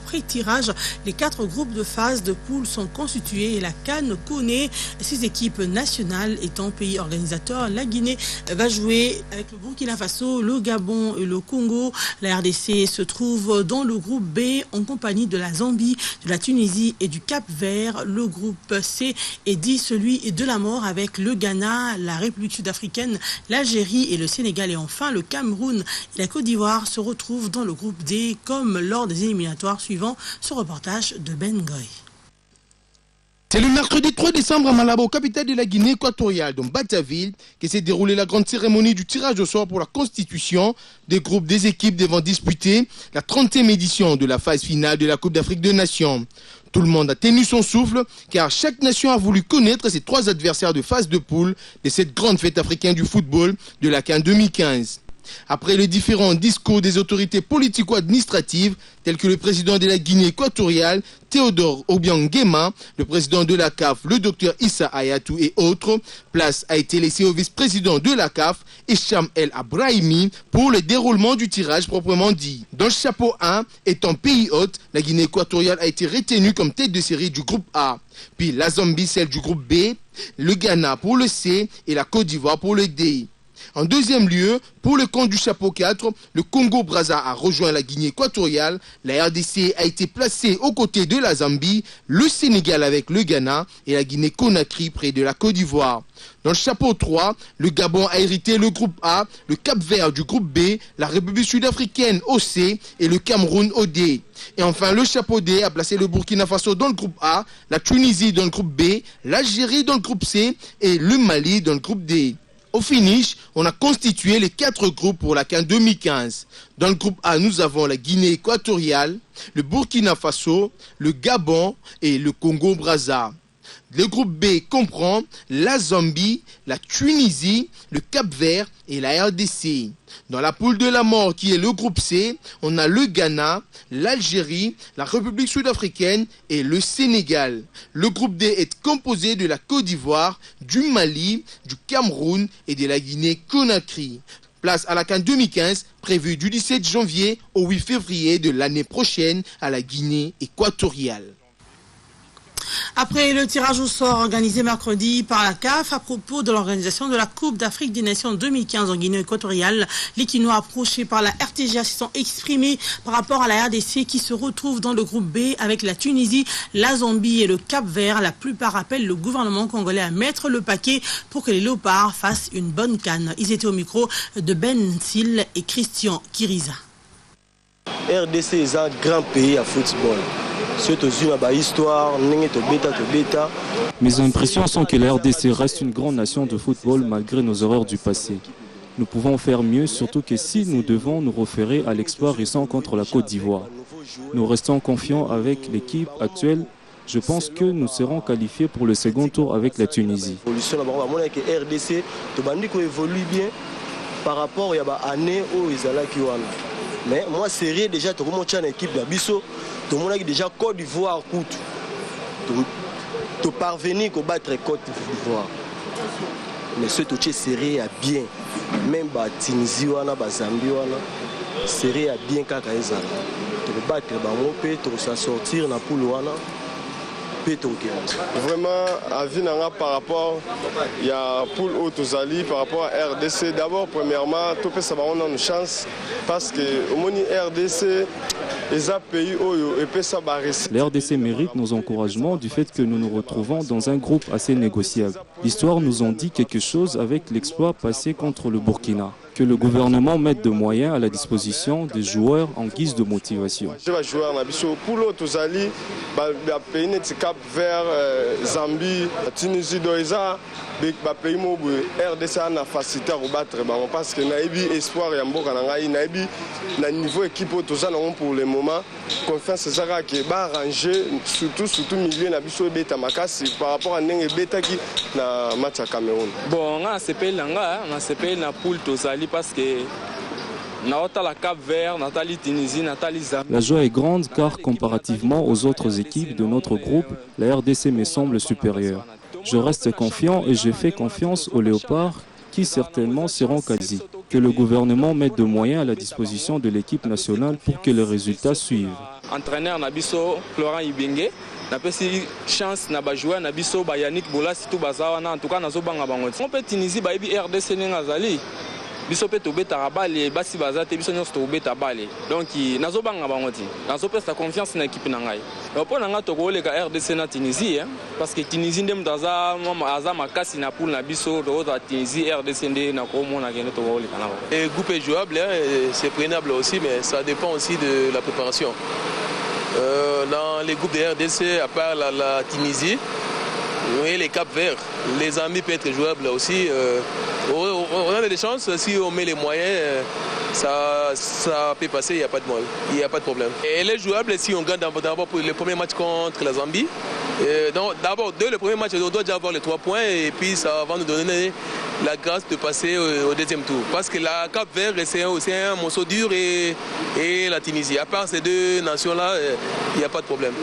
Après tirage, les 4 groupes de phase de poule sont constitués et la CAN connaît 6 équipes nationales étant pays organisateur. La Guinée va jouer avec le Burkina Faso, le Gabon et le Congo. La RDC se trouve dans le groupe B en compagnie de la Zambie, de la Tunisie et du Cap-Vert. Le groupe C est dit celui de la mort avec le Ghana, la République sud-africaine, l'Algérie et le Sénégal. Et enfin, le Cameroun et la Côte d'Ivoire se retrouvent dans le groupe D comme lors des éliminatoires suivant ce reportage de Ben Goy. C'est le mercredi 3 décembre à Malabo, capitale de la Guinée équatoriale, dans Bataville, que s'est déroulée la grande cérémonie du tirage au sort pour la constitution des groupes des équipes devant disputer la 30e édition de la phase finale de la Coupe d'Afrique des Nations. Tout le monde a tenu son souffle car chaque nation a voulu connaître ses 3 adversaires de phase de poule de cette grande fête africaine du football de la CAN 2015. Après les différents discours des autorités politico-administratives, tels que le président de la Guinée équatoriale, Théodore Obiang Nguema, le président de la CAF, le docteur Issa Hayatou et autres, place a été laissée au vice-président de la CAF, Hicham El Abrahimi, pour le déroulement du tirage proprement dit. Dans le chapeau 1, étant pays hôte, la Guinée équatoriale a été retenue comme tête de série du groupe A, puis la Zambie celle du groupe B, le Ghana pour le C et la Côte d'Ivoire pour le D. En deuxième lieu, pour le compte du chapeau 4, le Congo-Brazza a rejoint la Guinée équatoriale, la RDC a été placée aux côtés de la Zambie, le Sénégal avec le Ghana et la Guinée-Conakry près de la Côte d'Ivoire. Dans le chapeau 3, le Gabon a hérité le groupe A, le Cap-Vert du groupe B, la République sud-africaine au C et le Cameroun au D. Et enfin, le chapeau D a placé le Burkina Faso dans le groupe A, la Tunisie dans le groupe B, l'Algérie dans le groupe C et le Mali dans le groupe D. Au finish, on a constitué les 4 groupes pour la CAN 2015. Dans le groupe A, nous avons la Guinée équatoriale, le Burkina Faso, le Gabon et le Congo-Brazza. Le groupe B comprend la Zambie, la Tunisie, le Cap-Vert et la RDC. Dans la poule de la mort qui est le groupe C, on a le Ghana, l'Algérie, la République sud-africaine et le Sénégal. Le groupe D est composé de la Côte d'Ivoire, du Mali, du Cameroun et de la Guinée-Conakry. Place à la CAN 2015, prévue du 17 janvier au 8 février de l'année prochaine à la Guinée équatoriale. Après le tirage au sort organisé mercredi par la CAF à propos de l'organisation de la Coupe d'Afrique des Nations 2015 en Guinée équatoriale, les Quinois approchés par la RTGA se sont exprimés par rapport à la RDC qui se retrouve dans le groupe B avec la Tunisie, la Zambie et le Cap-Vert. La plupart appellent le gouvernement congolais à mettre le paquet pour que les Léopards fassent une bonne canne. Ils étaient au micro de Ben Sil et Christian Kiriza. RDC est un grand pays à football. Mes impressions sont que la RDC reste une grande nation de football malgré nos erreurs du passé. Nous pouvons faire mieux, surtout que si nous devons nous référer à l'exploit récent contre la Côte d'Ivoire. Nous restons confiants avec l'équipe actuelle. Je pense que nous serons qualifiés pour le second tour avec la Tunisie. RDC évolue bien par rapport à l'année où ils allaient. Mais moi, c'est déjà une équipe d'Abisso. Tout le monde a déjà Côte d'Ivoire de parvenir à battre Côte d'Ivoire. Mais ce touché serré à bien. Même la Tunisie, la Zambie, serré à bien quand ils ont. De battre de sortir dans la poule. Vraiment, à Vinanga par rapport il y a poule Otozali par rapport à RDC. D'abord, premièrement, tout peut savoir on a une chance parce que au moins RDC les pays et ça va rester. La RDC mérite nos encouragements du fait que nous nous retrouvons dans un groupe assez négociable. L'histoire nous en dit quelque chose avec l'exploit passé contre le Burkina. Que le gouvernement mette de moyens à la disposition des joueurs en guise de motivation. Je vais jouer en Abisso. Pour l'autre, pays Cap-Vert, Zambie, Tunisie, Doïsa, pays RDC a facilité à battre parce que Naïbi espoir et Amboka Naïbi na niveau équipe pour le moment confiance c'est qui va arranger surtout milieu Nabisso beta makasi par rapport à Nenge beta qui na match à Cameroun. Bon, on a CPL na poule Tozali parce que la joie est grande car comparativement aux autres équipes de notre groupe, la RDC me semble supérieure. Je reste confiant et je fais confiance aux Léopards qui certainement seront quasi. Que le gouvernement mette de moyens à la disposition de l'équipe nationale pour que les résultats suivent. entraîneur Nabiso Florent Ibenge. Na pesi chance na ba joueur na biso ba Yannick Bolas tout bazawa na en tout cas nazo banga bango. On peut Tunisie ba ibi RDC ngazali. Biso pe to beta bale basi bazate biso nyos to beta bale. Donc nazo banga bango ti. Nazo pesa confiance na équipe na ngai. Pour nga to ko le ka RDC na Tunisie parce que Tunisie ndem daza aza makasi na poule na biso do za Tunisie RDC ndé na ko mona gene to ko le kana. Le groupe est jouable, c'est prenable aussi mais ça dépend aussi de la préparation. Dans les groupes de RDC, à part la Tunisie, et les Cap-Verts, les amis peuvent être jouables aussi. On a des chances, si on met les moyens, ça peut passer, il n'y a pas de mal, il n'y a pas de problème. Et elle est jouable si on gagne d'abord pour le premier match contre la Zambie. D'abord, dès le premier match, on doit déjà avoir les 3 points et puis ça va nous donner la grâce de passer au deuxième tour. Parce que la Cap-Vert, c'est un morceau dur et la Tunisie. À part ces 2 nations-là, il n'y a pas de problème.